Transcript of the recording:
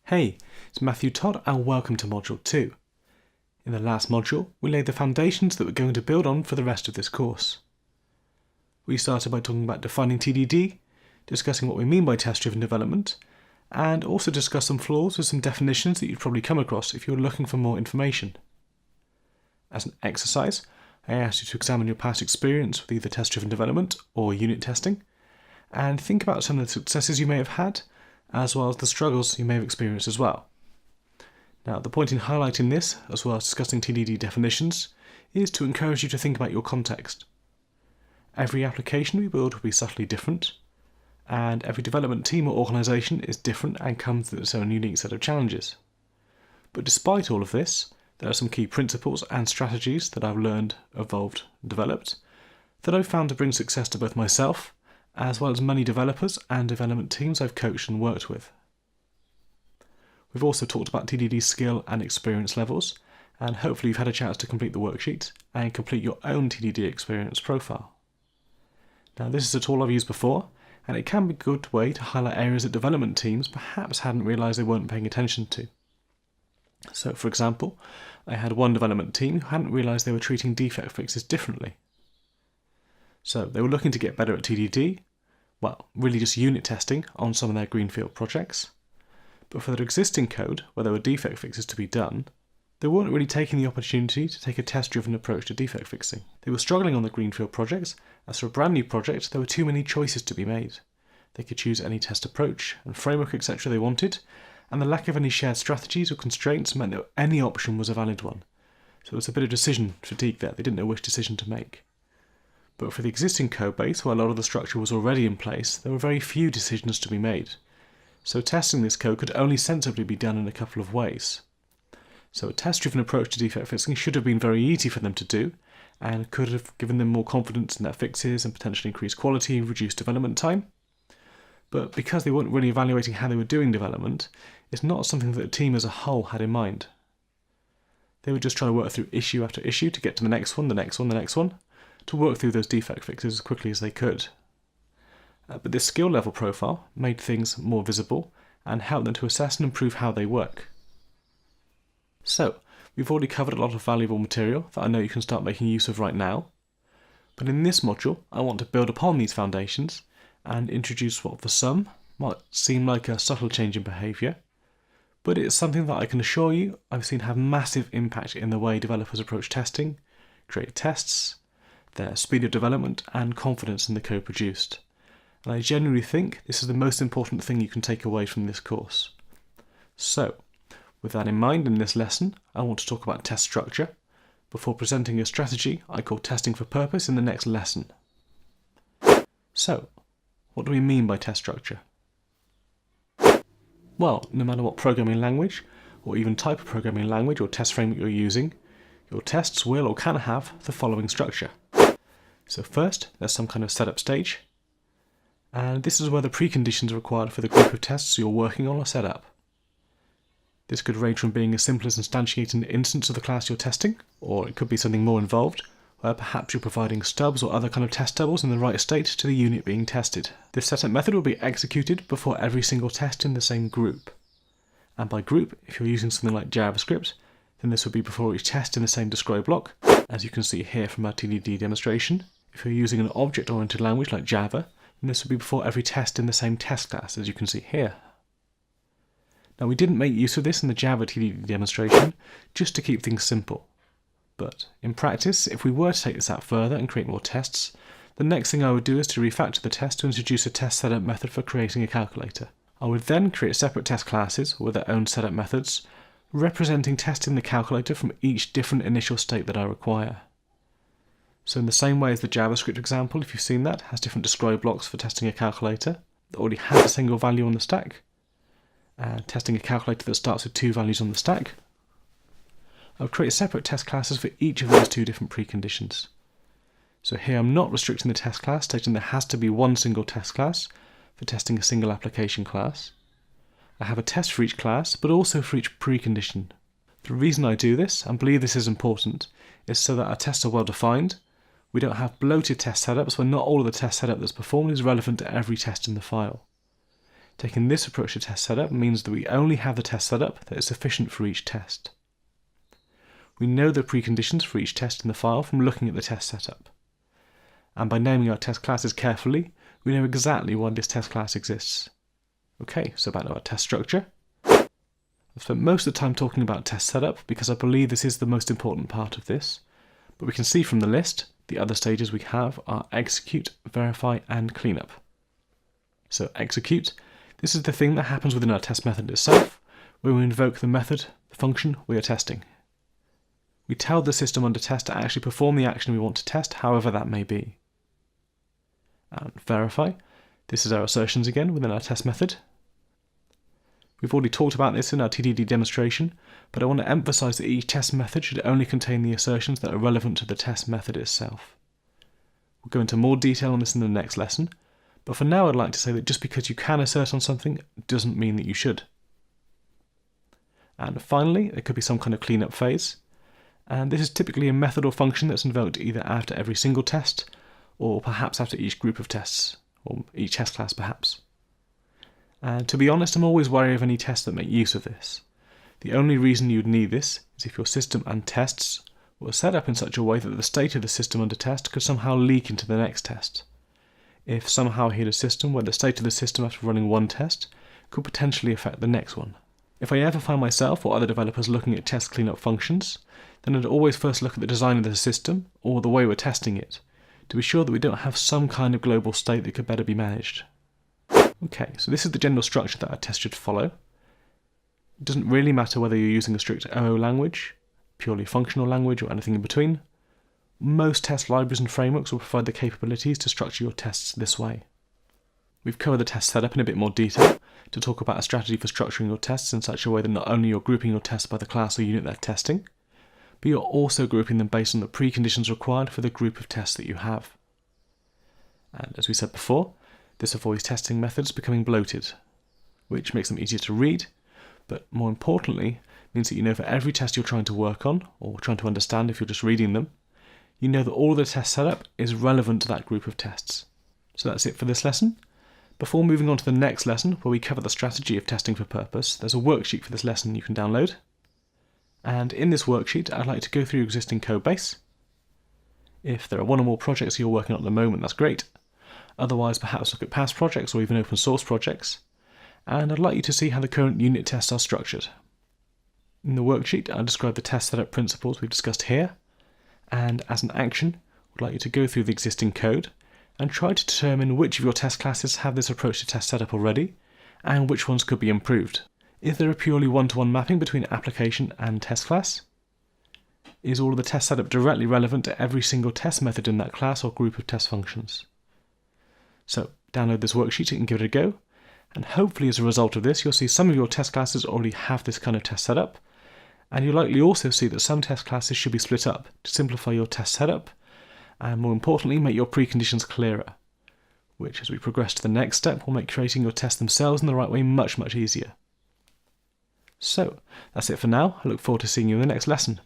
Hey, it's Matthew Todd and welcome to Module 2. In the last module, we laid the foundations that we're going to build on for the rest of this course. We started by talking about defining TDD, discussing what we mean by test-driven development, and also discussed some flaws with some definitions that you'd probably come across if you were looking for more information. As an exercise, I asked you to examine your past experience with either test-driven development or unit testing, and think about some of the successes you may have had, as well as the struggles you may have experienced as well. Now, the point in highlighting this, as well as discussing TDD definitions, is to encourage you to think about your context. Every application we build will be subtly different, and every development team or organisation is different and comes with its own unique set of challenges. But despite all of this, there are some key principles and strategies that I've learned, evolved, and developed that I've found to bring success to both myself as well as many developers and development teams I've coached and worked with. We've also talked about TDD skill and experience levels, and hopefully you've had a chance to complete the worksheet and complete your own TDD Experience Profile. Now, this is a tool I've used before, and it can be a good way to highlight areas that development teams perhaps hadn't realised they weren't paying attention to. So, for example, I had one development team who hadn't realised they were treating defect fixes differently. So they were looking to get better at TDD, well, really just unit testing on some of their greenfield projects. But for their existing code, where there were defect fixes to be done, they weren't really taking the opportunity to take a test-driven approach to defect fixing. They were struggling on the greenfield projects, as for a brand new project there were too many choices to be made. They could choose any test approach and framework etc. they wanted, and the lack of any shared strategies or constraints meant that any option was a valid one. So there was a bit of decision fatigue there, they didn't know which decision to make. But for the existing codebase, where a lot of the structure was already in place, there were very few decisions to be made. So testing this code could only sensibly be done in a couple of ways. So a test-driven approach to defect fixing should have been very easy for them to do, and could have given them more confidence in their fixes and potentially increased quality and reduced development time. But because they weren't really evaluating how they were doing development, it's not something that the team as a whole had in mind. They were just trying to work through issue after issue to get to the next one, the next one, the next one, to work through those defect fixes as quickly as they could. But this skill level profile made things more visible and helped them to assess and improve how they work. So, we've already covered a lot of valuable material that I know you can start making use of right now, but in this module I want to build upon these foundations and introduce what for some might seem like a subtle change in behaviour, but it's something that I can assure you I've seen have massive impact in the way developers approach testing, create tests, their speed of development and confidence in the code produced. And I genuinely think this is the most important thing you can take away from this course. So, with that in mind, in this lesson I want to talk about test structure before presenting a strategy I call testing for purpose in the next lesson. So, what do we mean by test structure? Well, no matter what programming language or even type of programming language or test framework you're using, your tests will or can have the following structure. So first, there's some kind of setup stage, and this is where the preconditions required for the group of tests you're working on are set up. This could range from being as simple as instantiating an instance of the class you're testing, or it could be something more involved, where perhaps you're providing stubs or other kind of test doubles in the right state to the unit being tested. This setup method will be executed before every single test in the same group. And by group, if you're using something like JavaScript, then this would be before each test in the same describe block, as you can see here from our TDD demonstration. If you're using an object-oriented language like Java, then this would be before every test in the same test class, as you can see here. Now, we didn't make use of this in the Java TDD demonstration, just to keep things simple. But in practice, if we were to take this out further and create more tests, the next thing I would do is to refactor the test to introduce a test setup method for creating a calculator. I would then create separate test classes with their own setup methods, representing testing the calculator from each different initial state that I require. So in the same way as the JavaScript example, if you've seen that, has different describe blocks for testing a calculator that already has a single value on the stack, and testing a calculator that starts with two values on the stack, I would create separate test classes for each of those two different preconditions. So here I'm not restricting the test class, stating there has to be one single test class for testing a single application class. I have a test for each class, but also for each precondition. The reason I do this, and believe this is important, is so that our tests are well defined. We don't have bloated test setups where not all of the test setup that's performed is relevant to every test in the file. Taking this approach to test setup means that we only have the test setup that is sufficient for each test. We know the preconditions for each test in the file from looking at the test setup. And by naming our test classes carefully, we know exactly why this test class exists. Okay, so back to our test structure. I've spent most of the time talking about test setup because I believe this is the most important part of this. But we can see from the list, the other stages we have are execute, verify, and cleanup. So execute, this is the thing that happens within our test method itself, where we invoke the method, the function we are testing. We tell the system under test to actually perform the action we want to test, however that may be. And verify, this is our assertions again within our test method. We've already talked about this in our TDD demonstration, but I want to emphasize that each test method should only contain the assertions that are relevant to the test method itself. We'll go into more detail on this in the next lesson, but for now I'd like to say that just because you can assert on something doesn't mean that you should. And finally, there could be some kind of cleanup phase. And this is typically a method or function that's invoked either after every single test, or perhaps after each group of tests, or each test class perhaps. And to be honest, I'm always wary of any tests that make use of this. The only reason you'd need this is if your system and tests were set up in such a way that the state of the system under test could somehow leak into the next test. If somehow you had a system where the state of the system after running one test could potentially affect the next one. If I ever find myself or other developers looking at test cleanup functions, then I'd always first look at the design of the system, or the way we're testing it, to be sure that we don't have some kind of global state that could better be managed. Okay, so this is the general structure that our test should follow. It doesn't really matter whether you're using a strict OO language, purely functional language, or anything in between. Most test libraries and frameworks will provide the capabilities to structure your tests this way. We've covered the test setup in a bit more detail to talk about a strategy for structuring your tests in such a way that not only you're grouping your tests by the class or unit they're testing, but you're also grouping them based on the preconditions required for the group of tests that you have. And as we said before, this avoids testing methods becoming bloated, which makes them easier to read, but more importantly, means that you know for every test you're trying to work on, or trying to understand if you're just reading them, you know that all the test setup is relevant to that group of tests. So that's it for this lesson. Before moving on to the next lesson, where we cover the strategy of testing for purpose, there's a worksheet for this lesson you can download. And in this worksheet, I'd like to go through your existing code base. If there are one or more projects you're working on at the moment, that's great. Otherwise, perhaps look at past projects or even open source projects. And I'd like you to see how the current unit tests are structured. In the worksheet, I'll describe the test setup principles we've discussed here. And as an action, I'd like you to go through the existing code and try to determine which of your test classes have this approach to test setup already, and which ones could be improved. Is there a purely one-to-one mapping between application and test class? Is all of the test setup directly relevant to every single test method in that class or group of test functions? So, download this worksheet and give it a go, and hopefully as a result of this you'll see some of your test classes already have this kind of test setup, and you'll likely also see that some test classes should be split up to simplify your test setup, and more importantly make your preconditions clearer, which as we progress to the next step will make creating your tests themselves in the right way much easier. So, that's it for now. I look forward to seeing you in the next lesson.